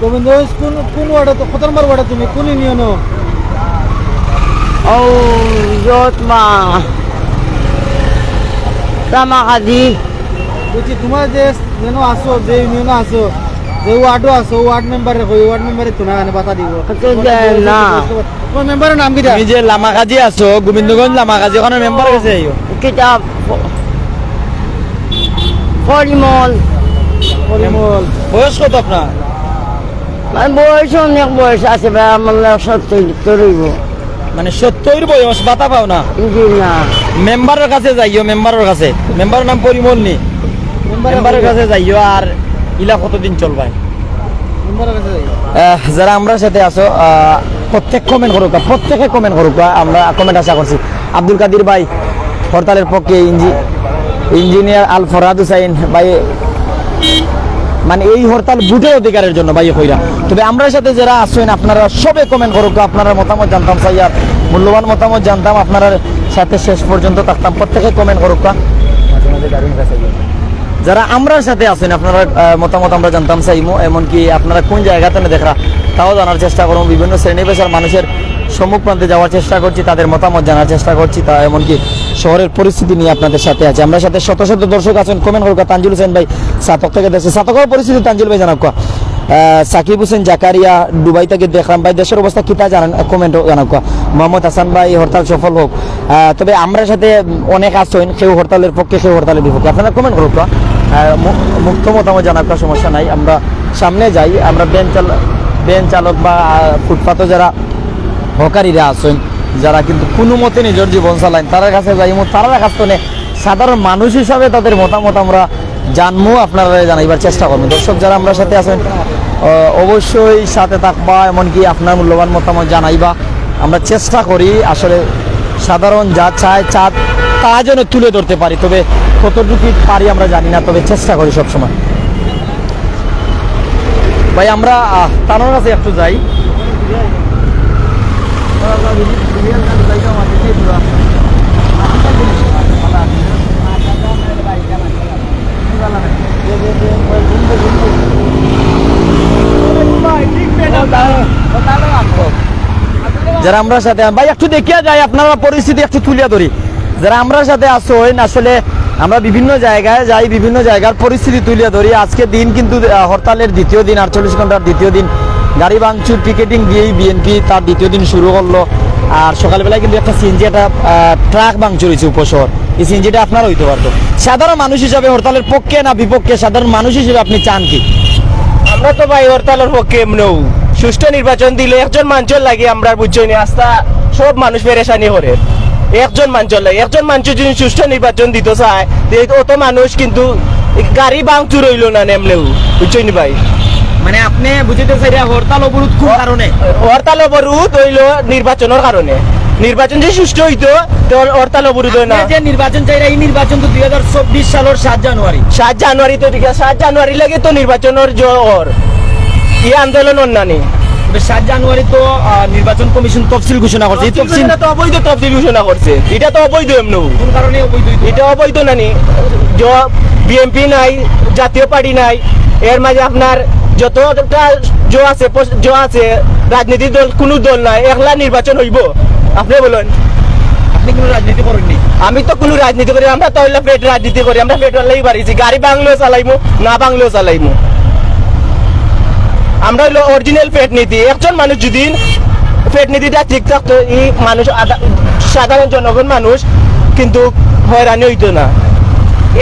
গোবিন্দগঞ্জ কোন ওয়ার্ডে? কত নম্বর ওয়ার্ডে তুমি? কোন ইউনিয়ন? ও যত মা রামাকাজি। বুঝছি, তোমার যে আসো, যে ইউনিয়ন আসো, যে ওয়ার্ডও আসো, ওয়ার্ড মেম্বারে কই, ওয়ার্ড মেম্বারে তো না বাতা দিব না। তোমার মেম্বারের নাম কি? তুমি যে লামাকাজি আছো, গোবিন্দগঞ্জ লামাকাজি, ওখানে মেম্বার কাছে আইও। কিতাব পরিমল। বয়স কত আপনার? বয়স অনেক বয়স আছে ভাই, আমার 70 মানে 70 বয়স, বাতা পাও না? জি না। মেম্বারের কাছে যাইও, মেম্বারের কাছে। মেম্বারের নাম পরিমল নি? মেম্বারের কাছে যাইও। আর ইলা কতদিন চলবাই? যারা আমরা সাথে আছো প্রত্যেক কমেন্ট করুক, প্রত্যেকে কমেন্ট করুক, আমরা কমেন্ট আশা করছি। আব্দুল কাদির ভাই হরতালের পক্ষে, ইঞ্জিনিয়ার আল ফরহাদ হুসাইন ভাই মানে এই হরতাল ভোটের অধিকারের জন্য ভাই কইরা। তবে আমরা সাথে যারা আছেন আপনারা সবে কমেন্ট করুক, আপনারা মতামত জানতাম চাই, আর মূল্যবান মতামত জানতাম, আপনার সাথে শেষ পর্যন্ত থাকতাম। প্রত্যেকে কমেন্ট করুক। যারা আমরা সাথে আছেন আপনারা মতামত আমরা জানতাম চাইমু, এমনকি আপনারা কোন জায়গাতে দেখা তাও জানার চেষ্টা করবো। বিভিন্ন শ্রেণী পেশার মানুষের সম্মুখ প্রান্তে যাওয়ার চেষ্টা করছি, তাদের মতামত জানার চেষ্টা করছি, তা এমনকি শহরের পরিস্থিতি নিয়ে আপনাদের সাথে আছে। আমরা সাথে শত শত দর্শক আছেন, কমেন্ট করুক। তানজিল হোসেন ভাই সাতক থেকে দেখছে, সাতকের পরিস্থিতি তানজিল ভাই জানাক। সাকিব হোসেন জাকারিয়া দুবাই থেকে দেখলাম ভাই, দেশের অবস্থা কিতা জানেন কমেন্ট জানাক। মোহাম্মদ হাসান ভাই হরতাল সফল হোক, তবে আমরা সাথে অনেক আছেন, কেউ হরতালের পক্ষে, কেউ হরতালের বিপক্ষে, আপনারা কমেন্ট করুক। মুক্ত মতামত জানাক, সমস্যা নাই। আমরা সামনে যাই, আমরা ভ্যান চালক বা ফুটপাথও যারা হকারীরা আছেন, যারা কিন্তু কোনো মতে নিজের জীবন চালান, তার কাছে যাই, তারা কাছ থেকে সাধারণ মানুষ হিসাবে তাদের মতামত আমরা জানবো, আপনারা জানাইবার চেষ্টা করবেন। দর্শক যারা আমরা সাথে আছেন অবশ্যই সাথে থাকবা, এমনকি আপনার মূল্যবান মতামত জানাইবা। আমরা চেষ্টা করি আসলে সাধারণ যা চায় তা যেন তুলে ধরতে পারি, তবে কতটুকু পারি আমরা জানি না, তবে চেষ্টা করি সবসময়। ভাই আমরা তানোর কাছে একটু যাই। যারা আমরা সাথে ভাই একটু দেখিয়া যাই, আপনারা পরিস্থিতি একটু তুলিয়া ধরি। যারা আমরা সাথে আসেন, আসলে আমরা বিভিন্ন জায়গায় যাই, বিভিন্ন জায়গার পরিস্থিতি তুলিয়া ধরি। আজকে দিন কিন্তু হরতালের দ্বিতীয় দিন, 48 ঘন্টার দ্বিতীয় দিন, গাড়ি ভাঙচুর পিকেটিং দিয়েই বিএনপি তার দ্বিতীয় দিন শুরু করলো। আর সকালবেলায় কিন্তু একটা সিএনজি, একটা ট্রাক ভাঙচুর হয়েছে উপশহর। এই সিএনজিটা আপনার হইতে পারতো। সাধারণ মানুষ হিসাবে হরতালের পক্ষে না বিপক্ষে, সাধারণ মানুষ হিসেবে আপনি চান কি? আমরা তো ভাই হরতালের পক্ষে এমনও সুষ্ঠু নির্বাচন দিলে একজন মানুষের লাগে আমরা বুঝছি না, আস্থা সব মানুষ পেরেশানি করে। একজন মানুষের লাগে, একজন মানুষ যদি সুষ্ঠু নির্বাচন দিতে চায়, অত মানুষ কিন্তু গাড়ি ভাঙচুর হইল না নেমলেও, বুঝছি নি ভাই। মানে আপনি বুঝতে চাই হরতাল অবরোধ কোন কারণে? হরতাল অবরোধ হইল নির্বাচনের কারণে। নির্বাচন যে সুষ্ঠু হইতো হরতাল অবরোধ হয় না। যে নির্বাচন চাই, এই নির্বাচন তো 2024 সালের 7 জানুয়ারি। 7 জানুয়ারি তো ঠিক আছে, 7 জানুয়ারি লাগে তো নির্বাচনের জ্বর এই আন্দোলন অন্যানি। 7 জানুয়ারি তো নির্বাচন কমিশন তফসিল ঘোষণা করছে। এই তফসিল তো অবৈধ তফসিল ঘোষণা করছে, এটা তো অবৈধ এমন। কোন কারণে অবৈধ? এটা অবৈধ নানি, বিএনপি নাই, জাতীয় পার্টি নাই, এর মাঝে আপনার যতটা আছে রাজনীতির দল, কোনো দল নাই, একলা নির্বাচন হইব। আপনি বলুন, আপনি কোনো রাজনীতি করেননি? আমি তো কোনো রাজনীতি করি, আমরা তো হইলে পেট রাজনীতি করি, আমরা পেট্রোল লাগি বাড়িছি, গাড়ি বাংলেও চালাইমু, না বাংলেও চালাইমু। আমরা হইলো অরিজিনাল পেট নীতি। একজন মানুষ যদি পেট নীতিটা ঠিক থাকতো, এই মানুষ সাধারণ জনগণ মানুষ কিন্তু হয়রানি হইতো না।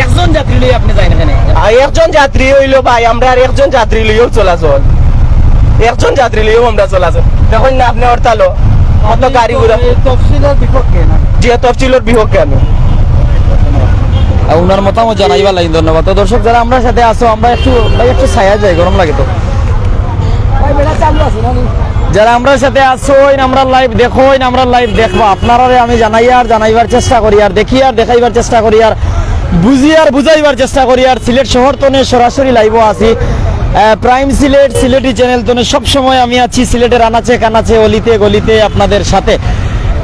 একজন যাত্রী লই আপনি যাই না কেন? আর একজন যাত্রী হইলো ভাই, আমরা আর একজন যাত্রী লইও চলাচল, একজন যাত্রী লইও আমরা চলাচল। দেখুন না আপনি হরতালও কত গাড়ি ঘোড়া তফসিলের বিপক্ষে না, যে তফসিলের বিপক্ষে আমি। ওনার মতামত জানাইবা লাগি, ধন্যবাদ। তো দর্শক যারা আমরা সাথে আসো, আমরা একটু ছায়া যাই, গরম লাগে তো। যারা আমরা সাথে আসো, আমরা লাইভ দেখো, আমরা লাইভ দেখবো, আপনারা আমি জানাইবার চেষ্টা করি, আর দেখি আর দেখাইবার চেষ্টা করি, আর বুঝি আর বুঝাইবার চেষ্টা করি। আর সিলেট শহর তনে সরাসরি লাইভও আছি, প্রাইম সিলেটি চ্যানেল তনে সবসময় আমি আছি সিলেটের আনাচে কানাচে, অলিতে গলিতে আপনাদের সাথে।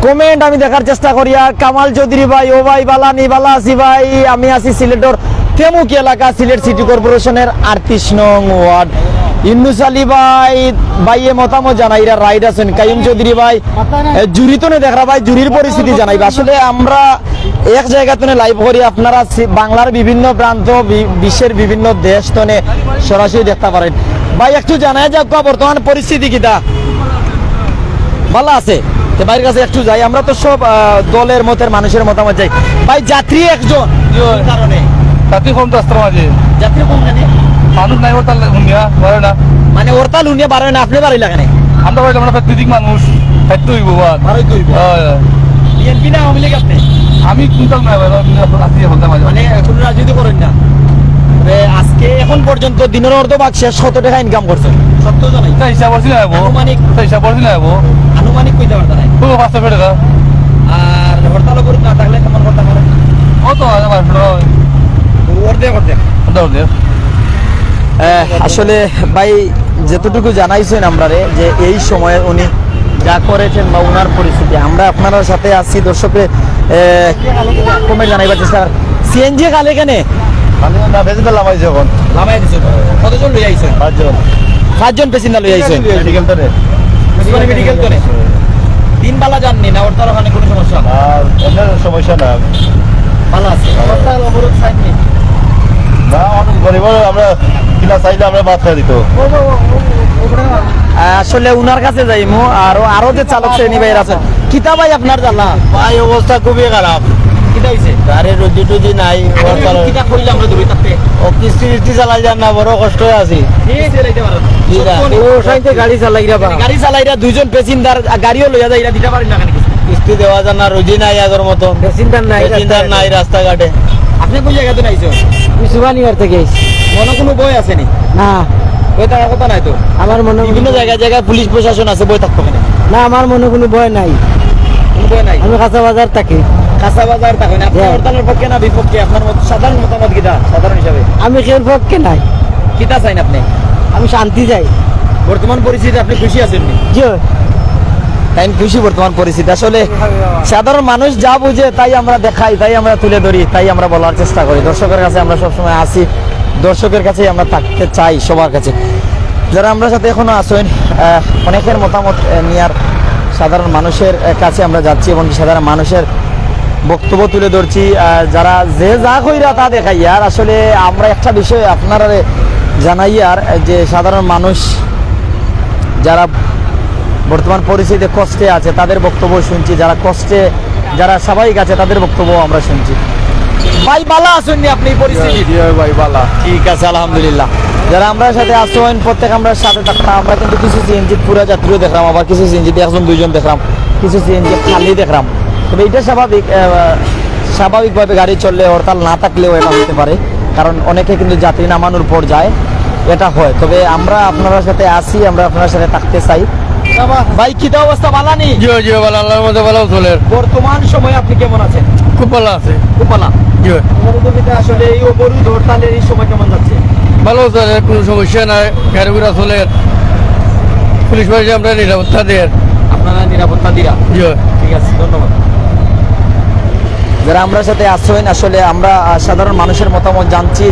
কমেন্ট আমি দেখার চেষ্টা করি। আর কামাল চৌধুরী ভাই, ও ভাই বালানি বালা আছি ভাই, আমি আছি সিলেটের তেমুকি এলাকা, সিলেট সিটি কর্পোরেশনের 38 নং ওয়ার্ড। ইন্নুস আলী ভাই ভাইয়ে মতামত জানাইরা রাইড আছেন। কাইম চৌধুরী ভাই জুরি তো দেখা ভাই, জুরির পরিস্থিতি জানাইবা। আসলে আমরা এক জায়গা তনে লাইভ করি, আপনারা বাংলার বিভিন্ন প্রান্ত, বিশ্বের বিভিন্ন দেশ তনে সরাসরি দেখতে পারেন। ভাই একটু জানাই যাক বর্তমান পরিস্থিতি কিটা? ভালো আছে তো ভাইয়ের কাছে একটু যাই। আমরা তো সব দলের মতের মানুষের মতামত যাই। ভাই যাত্রী একজন কারণে যাত্রী কম তো আসতে মাঝে, যাত্রী কম জানে মানুষ নাই হরতাল উনিয়া পারে না, মানে হরতাল উনিয়া পারে না, আপনি পারিলা কেন? আমরা পাইলাম আমরা প্রাকৃতিক মানুষ, খাইতে হইব পারই তো বিএনপি না আওয়ামী লীগ আপনি? আমি কোনটাল নাই আসি হরতাল মাঝে, মানে কোনো রাজনীতি করেন না? আজকে এখন পর্যন্ত দিনের অর্ধভাগ শেষ, 100 টাকা ইনকাম করছেন, সত্য জানাই? তা হিসাব করছি না যাবো, আনুমানিক হিসাব করছি না যাবো, আনুমানিক কইতে পারতা নাই? পুরো 500 টাকা। আর হরতাল অবরোধ না থাকলে কেমন করতে পারেন? কত অর্ধেক অর্ধেক। আসলে ভাই যতটুকু জানাইছেন আমরা রে, যে এই সময়ে উনি যা করেছেন বা উনার পরিস্থিতি, আমরা আপনার সাথে আসছি। দর্শকের কমেন্ট জানাইবার চেষ্টা। সিএনজি কালে কেনে না বেশি তো লামাই যখন নামাই দিছেন? কতজন লই আইছেন? 5 জন। 5 জন পেসেঞ্জার লই আইছেন মেডিকেল তো রে, মেডিকেল তো নে। দিন বালা জাননি না হরতাল ওখানে কোনো সমস্যা আর এটার সমস্যা না ভালো আছে হরতাল অবরোধ চাইনি না অনেক গরিব আমরা কিনা চাইলে আমরা বাদ খাই দিত আসলে উনার কাছে যাইমু আরো যে চালক শ্রেণী ভাইয়ের আছে কিতা ভাই আপনার জানা ভাই অবস্থা খুবই খারাপ কিতা হইছে গাড়ির রুজি টুজি নাই কিতা কইলে আমরা দূরে থাকতে ও কিস্তি চালাই যান না বড় কষ্ট আছে গাড়ি চালাইরা দুইজন পেসেঞ্জার গাড়িও লইয়া যায় দিতে পারেন না কেন কিস্তি দেওয়া যান না রুজি নাই আগের মতো পেসেঞ্জার পেসেঞ্জার নাই রাস্তাঘাটে আপনি কোন জায়গাতে নাইছো সুবানিয়ার থেকে মনে কোনো বই আসেনি না বই থাকার কথা নাই তো আমার মনে বিভিন্ন জায়গায় জায়গায় পুলিশ প্রশাসন আছে বই থাকতো কেন না আমার মনে কোনো ভয় নাই কোনো বই নাই আমি কাঁচা বাজার থাকি কাঁচা বাজার থাকেন আপনি হ্যাঁ। হরতালের পক্ষে না বিপক্ষে আপনার মত সাধারণ মতামত কিটা সাধারণ হিসাবে আমি কেউ পক্ষে নাই কিটা চাইন আপনি আমি শান্তি চাই বর্তমান পরিস্থিতি আপনি খুশি আছেন নি জি তাই খুশি বর্তমান পরিস্থিতি আসলে সাধারণ মানুষ যা বুঝে তাই আমরা দেখাই তাই আমরা তুলে ধরি তাই আমরা বলার চেষ্টা করি দর্শকের কাছে আমরা সবসময় আসি দর্শকের কাছেই আমরা থাকতে চাই সবার কাছে যারা আমরা সাথে এখনো আসেন অনেকের মতামত নেওয়ার সাধারণ মানুষের কাছে আমরা যাচ্ছি এবং সাধারণ মানুষের বক্তব্য তুলে ধরছি যারা যে যা কইরা তা দেখাই আর আসলে আমরা একটা বিষয় আপনারা জানাই আর যে সাধারণ মানুষ যারা বর্তমান পরিস্থিতিতে কষ্টে আছে তাদের বক্তব্য শুনছি যারা কষ্টে যারা স্বাভাবিক আছে তাদের বক্তব্য আমরা শুনছি ভাই বালা আসেননি আপনি এই পরিস্থিতি ভাই বালা ঠিক আছে আলহামদুলিল্লাহ যারা আমরা সাথে আসেন প্রত্যেক আমরা সাথে থাকলাম আমরা কিন্তু কিছু সিএনজি পুরা যাত্রীও দেখলাম আবার কিছু সিএনজিতে একজন দুইজন দেখলাম কিছু সিএনজি খালি দেখলাম তবে এটা স্বাভাবিকভাবে গাড়ি চললে হরতাল না থাকলেও এটা হতে পারে কারণ অনেকে কিন্তু যাত্রী নামানোর পর যায় এটা হয় তবে আমরা আপনার সাথে আসি আমরা আপনার সাথে থাকতে চাই ভাই কিটা অবস্থা ভালো নেই জিও জিও বালা আল্লাহর মধ্যে ভালো চলে বর্তমান সময়ে আপনি কেমন আছেন খুব ভালো আছে খুব ভালো জিও আসলে এই অবরোধ হরতালের এই সময় কেমন যাচ্ছে ভালো চলে কোনো সমস্যা নাই গাড়ি ঘোড়া চলে পুলিশ বাড়ি আমরা নিরাপত্তা দেয় আপনারা নিরাপত্তা দিরা জিও ঠিক আছে ধন্যবাদ যারা আমরা সাথে আসছেন আসলে আমরা সাধারণ মানুষের মতামত জানছি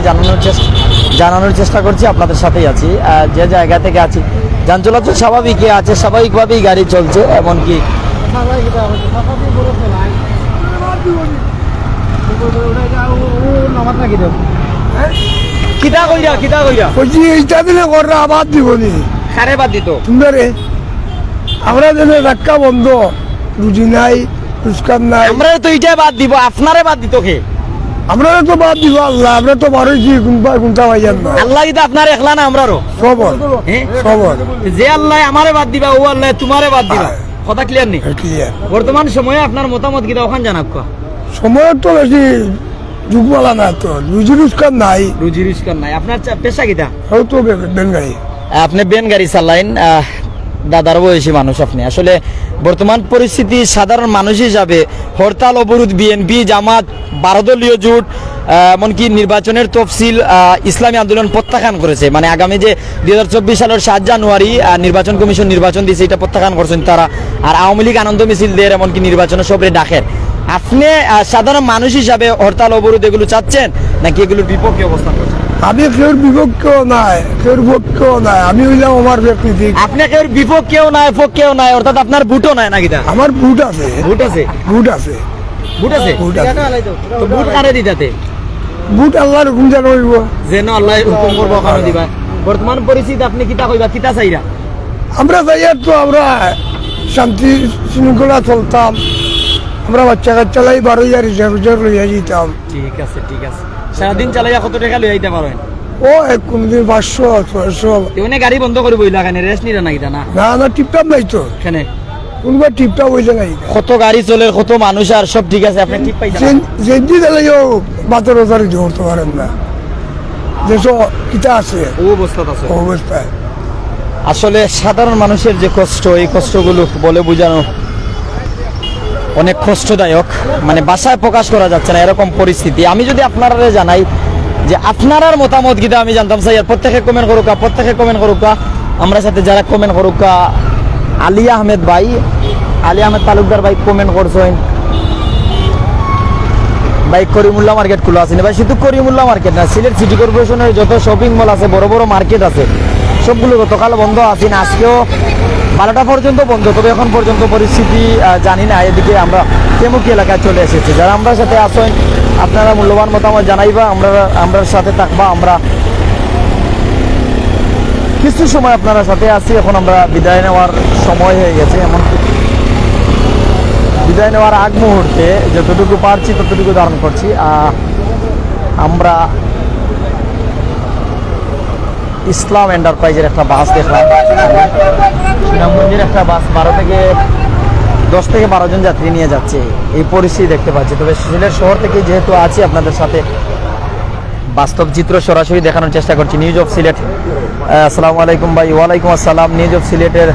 জানানোর চেষ্টা করছি আপনাদের সাথেই আছি যে জায়গা থেকে আছি যান চলাচল স্বাভাবিকই আছে স্বাভাবিকভাবেই গাড়ি চলছে এমনকি কিতা কইরা বলছি এইটা দিলে কররা আবার দিবনি কারে বাদ দিত তোমরা রে আমরা দিলে রাক্কা বন্ধ রুজি নাই রোজগার নাই আমরা তো এইটা বাদ দিব আপনারে বাদ দিত কে আমরা তো বাদ দিব আল্লাহ আমরা তো বারোইছি কোনটা ভাইয়ান না আল্লাহ কিন্তু আপনার একলা না আমরারও সবর হ্যাঁ? সবর যে আল্লাহ আমারে বাদ দিবা ও আল্লাহ তোমারে বাদ দিবা কথা ক্লিয়ার নেই ক্লিয়ার বর্তমান সময়ে আপনার মতামত কিটা ওখান জানাব সময়ের তো বেশি যুগওয়ালা না তো রুজি রোজগার নাই রুজি রুজগার নাই আপনার পেশা কিটা তাও তো বেঙ্গাই আপনি বেন গাড়ি চালাইন দাদার বয়সী মানুষ আপনি আসলে বর্তমান পরিস্থিতি সাধারণ মানুষ হিসাবে হরতাল অবরোধ বিএনপি জামাত 12 দলীয় জোট এমনকি নির্বাচনের তফসিল ইসলামী আন্দোলন প্রত্যাখ্যান করেছে মানে আগামী যে 2024 সালের 7 জানুয়ারি নির্বাচন কমিশন নির্বাচন দিয়েছে এটা প্রত্যাখ্যান করছেন তারা আর আওয়ামী লীগ আনন্দ মিছিল দেয় এমনকি নির্বাচনের সবরে ডাকের আপনি সাধারণ মানুষ হিসাবে হরতাল অবরোধ এগুলো চাচ্ছেন নাকি এগুলোর বিপক্ষে অবস্থান করছেন আমি কেউর বিপক্ষেও নাই কেউর পক্ষেও নাই আমি হইলাম আমার ব্যক্তি আপনি কেউ বিপক্ষেও নাই পক্ষেও নাই অর্থাৎ আপনার বুটও নাই নাকি তা আমার বুট আছে বুট আছে বুট আছে বুট আছে বুট আছে তো বুট কারে দিতাতে বুট আল্লাহর হুকুম জানো হইব যেন আল্লাহ হুকুম করবো ওখানে দিবা বর্তমান পরিস্থিতি আপনি কিতা কইবা কিতা চাইরা আমরা যাই আর তো আমরা শান্তি শৃঙ্খলা চলতাম আমরা বাচ্চা কাচ্চালাই 12,000 হিসাব লইয়া যেতাম ঠিক আছে সারাদিন চালাইয়া কত টাকা লই আইতে পারেন ও কোনদিন 500 600 এখানে গাড়ি বন্ধ করে বইলা কেন রেস্ট নিরা নাকি তা না না না টিপটাপ নাই তো এখানে কোনবা টিপটাপ হইছে নাই কত গাড়ি চলে কত মানুষ আর সব ঠিক আছে আপনি ঠিক পাইছেন যেদি দিলেও 12,000 ধরতে পারেন না যেসব কিতা আছে ও অবস্থা আছে অবস্থায় আসলে সাধারণ মানুষের যে কষ্ট এই কষ্টগুলো বলে বোঝানো অনেক কষ্টদায়ক মানে ভাষায় প্রকাশ করা যাচ্ছে না এরকম পরিস্থিতি আমি যদি আপনারা জানাই যে আপনার মতামত কিটা আমি জানতাম চাই আর প্রত্যেকে কমেন্ট করুকা আমরা সাথে যারা কমেন্ট করুকা আলী আহমেদ তালুকদার ভাই কমেন্ট করছেন ভাই করিমুল্লাহ মার্কেট খোলা আছে ভাই শুধু করিমুল্লাহ মার্কেট না সিলেট সিটি কর্পোরেশনের যত শপিং মল আছে বড় বড় মার্কেট আছে সবগুলো গতকাল বন্ধ আছে না, আজকেও 12টা পর্যন্ত বন্ধ। তবে এখন পর্যন্ত পরিস্থিতি জানি না। এদিকে আমরা তেমুকি এলাকায় চলে এসেছি। যারা আমরা সাথে আসেন আপনারা মূল্যবান মতামত জানাইবা, আমরা সাথে থাকবা। আমরা কিছু সময় আপনারা সাথে আছি। এখন আমরা বিদায় নেওয়ার সময় হয়ে গেছে। এমন বিদায় নেওয়ার আগ মুহূর্তে যতটুকু পারছি ততটুকু ধারণ করছি। আমরা ইসলাম এন্টারপ্রাইজের একটা বাস দেখলাম, সুনামগঞ্জের একটা বাস 10 থেকে 12 জন যাত্রী নিয়ে যাচ্ছে, এই পরিস্থিতি দেখতে পাচ্ছি। তবে সিলেট শহর থেকে যেহেতু আছি আপনাদের সাথে বাস্তব চিত্র সরাসরি দেখানোর চেষ্টা করছি। নিউজ অফ সিলেট, আসসালামু আলাইকুম ভাই। ওয়ালাইকুম আসসালাম। নিউজ অফ সিলেটের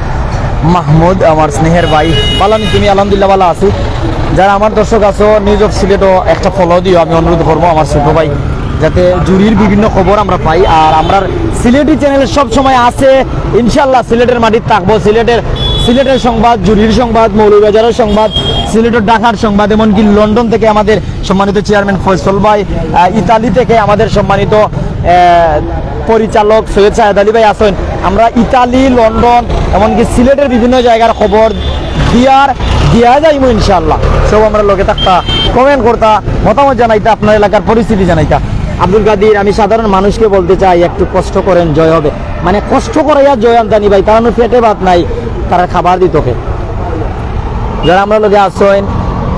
মাহমুদ, আমার স্নেহের ভাই। বালানি তুমি? আলহামদুলিল্লাহ ভালো আছি। যারা আমার দর্শক আছো নিউজ অফ সিলেটও একটা ফলো দিও, আমি অনুরোধ করবো আমার ছোট ভাই, যাতে জুরির বিভিন্ন খবর আমরা পাই। আর আমরা সিলেটি চ্যানেলে সব সময় আছে ইনশাল্লাহ। সিলেটের মাটির থাকবো। সিলেটের সংবাদ, জুরির সংবাদ, মৌলভীবাজারের সংবাদ, সিলেটের ঢাকার সংবাদ, এমনকি লন্ডন থেকে আমাদের সম্মানিত চেয়ারম্যান ফয়সল ভাই, ইতালি থেকে আমাদের সম্মানিত পরিচালক সৈয়দ সাহেদ আলী ভাই আসেন। আমরা ইতালি, লন্ডন, এমনকি সিলেটের বিভিন্ন জায়গার খবর দিয়া যাইব ইনশাল্লাহ। সব আমরা লোকে থাকতা, কমেন্ট করতা, মতামত জানাইতা, আপনার এলাকার পরিস্থিতি জানাইতা। আব্দুল কাদির, আমি সাধারণ মানুষকে বলতে চাই একটু কষ্ট করেন, জয় হবে। মানে কষ্ট করাইয়া জয় আনতানি ভাই, কারণ পেটে ভাত নাই, তারা খাবার দিত কে। যারা আমরা লোকে আসেন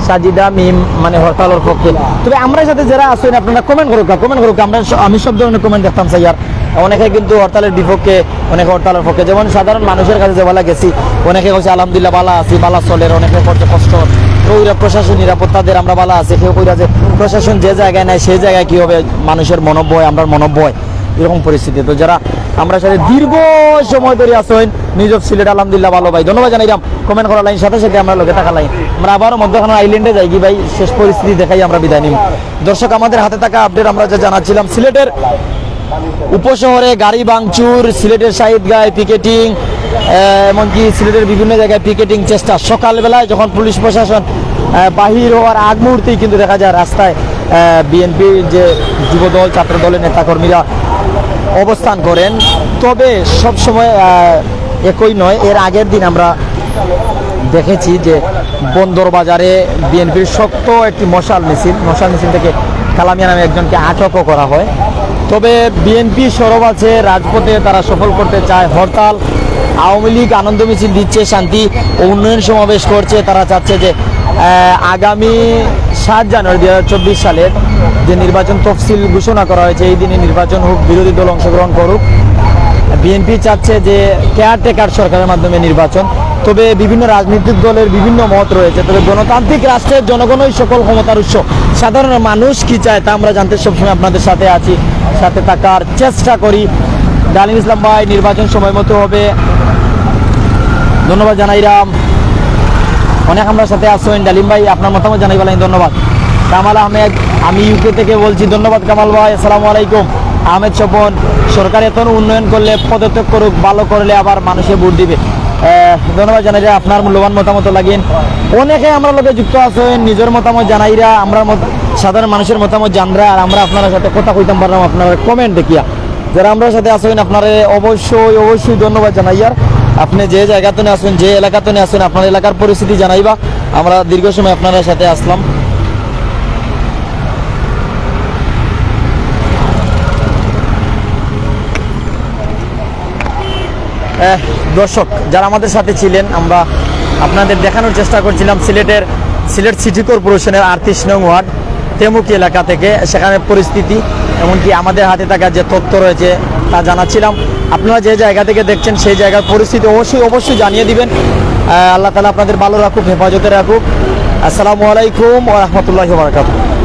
সাজিদা মিম মানে হরতালের পক্ষে। তবে আমরা সাথে যারা আসেন আপনারা কমেন্ট করুক। আমি সব ধরনের কমেন্ট দেখতাম চাই। আর অনেকে কিন্তু হরতালের বিপক্ষে, অনেকে হরতালের পক্ষে। যেমন সাধারণ মানুষের কাছে যে বলা গেছি, অনেকে বলছে আলহামদুলিল্লাহ বালা আছি, বালা চলের, অনেকে করছে কষ্ট। ওইরা প্রশাসন নিরাপত্তাদের আমরা বালা আছে, কেউ কইরা যে প্রশাসন যে জায়গায় নেয় সেই জায়গায় কি হবে, মানুষের মনোভয়, আমরা মনোভয়, এরকম পরিস্থিতি। তো যারা আমরা সাথে দীর্ঘ সময় ধরে আসেন নিউজ অফ সিলেট, আলহামদুলিল্লাহ ভালো ভাই, ধন্যবাদ জানাইলাম। কমেন্ট করা লাইন সাথে সাথে আমরা লোকে থাকা লাইন। আমরা আবারও মধ্যখানে আইল্যান্ডে যাই কি ভাই, শেষ পরিস্থিতি দেখাই আমরা বিদায় নিব। দর্শক, আমাদের হাতে থাকা আপডেট আমরা যা জানাচ্ছিলাম, সিলেটের উপশহরে গাড়ি ভাঙচুর, সিলেটের শাহিদগাঁয় পিকেটিং, এমনকি সিলেটের বিভিন্ন জায়গায় পিকেটিং চেষ্টা। সকালবেলায় যখন পুলিশ প্রশাসন বাহির হওয়ার আগ মুহূর্তেই কিন্তু দেখা যায় রাস্তায় বিএনপির যে যুবদল, ছাত্রদলের নেতাকর্মীরা অবস্থান করেন। তবে সব সময় একই নয়। এর আগের দিন আমরা দেখেছি যে বন্দর বাজারে বিএনপির শক্ত একটি মশাল মিছিল থেকে কালামিয়া নামে একজনকে আটকও করা হয়। তবে বিএনপি সরব আছে রাজপথে, তারা সফল করতে চায় হরতাল। আওয়ামী লীগ আনন্দ মিছিল দিচ্ছে, শান্তি ও উন্নয়ন সমাবেশ করছে। তারা চাচ্ছে যে আগামী 7 জানুয়ারি 2024 সালের যে নির্বাচন তফসিল ঘোষণা করা হয়েছে, এই দিনে নির্বাচন হোক, বিরোধী দল অংশগ্রহণ করুক। বিএনপি চাচ্ছে যে কেয়ারটেকার সরকারের মাধ্যমে নির্বাচন। তবে বিভিন্ন রাজনৈতিক দলের বিভিন্ন মত রয়েছে। তবে গণতান্ত্রিক রাষ্ট্রের জনগণই সকল ক্ষমতার উৎস। সাধারণ মানুষ কি চায় তা আমরা জানতে সবসময় আপনাদের সাথে আছি, সাথে থাকার চেষ্টা করি। ডালিম ইসলাম ভাই, নির্বাচন সময় মতো হবে, ধন্যবাদ জানাইলাম। অনেক আমরা সাথে আসেন ডালিম ভাই, আপনার মতামত জানাই বলেন, ধন্যবাদ। কামাল আহমেদ, আমি ইউকে থেকে বলছি, ধন্যবাদ কামাল ভাই, আসসালামু আলাইকুম। আহমেদ স্বপন, সরকার এত উন্নয়ন করলে পদত্যাগ করুক, ভালো করলে আবার মানুষে ভোট দিবে। ধন্যবাদ জানাইরা, আপনার মূল্যবান মতামত লাগেন। অনেকে আমরা লোকে যুক্ত আছেন, নিজের মতামত জানাইরা, আমরা সাধারণ মানুষের মতামত জানরা। আর আমরা আপনার সাথে কথা কইতাম পারলাম আপনার কমেন্ট দেখিয়া। যারা আমরা সাথে আসেন আপনারা অবশ্যই ধন্যবাদ জানাইয়ার। আপনি যে জায়গাতে আসেন, যে এলাকাতে আসেন, আপনার এলাকার পরিস্থিতি জানাইবা। আমরা দীর্ঘ সময় আপনার সাথে আসলাম। দর্শক, যারা আমাদের সাথে ছিলেন, আমরা আপনাদের দেখানোর চেষ্টা করছিলাম সিলেট সিটি কর্পোরেশনের 38 নং ওয়ার্ড তেমুকি এলাকা থেকে, সেখানে পরিস্থিতি, এমনকি আমাদের হাতে থাকা যে তথ্য রয়েছে তা জানাচ্ছিলাম। আপনারা যে জায়গা থেকে দেখছেন সেই জায়গার পরিস্থিতি অবশ্যই জানিয়ে দিবেন। আল্লাহ তাআলা আপনাদের ভালো রাখুক, হেফাজতে রাখুক। আসসালামু আলাইকুম ওয়া রাহমাতুল্লাহি ওয়া বারাকাতুহু।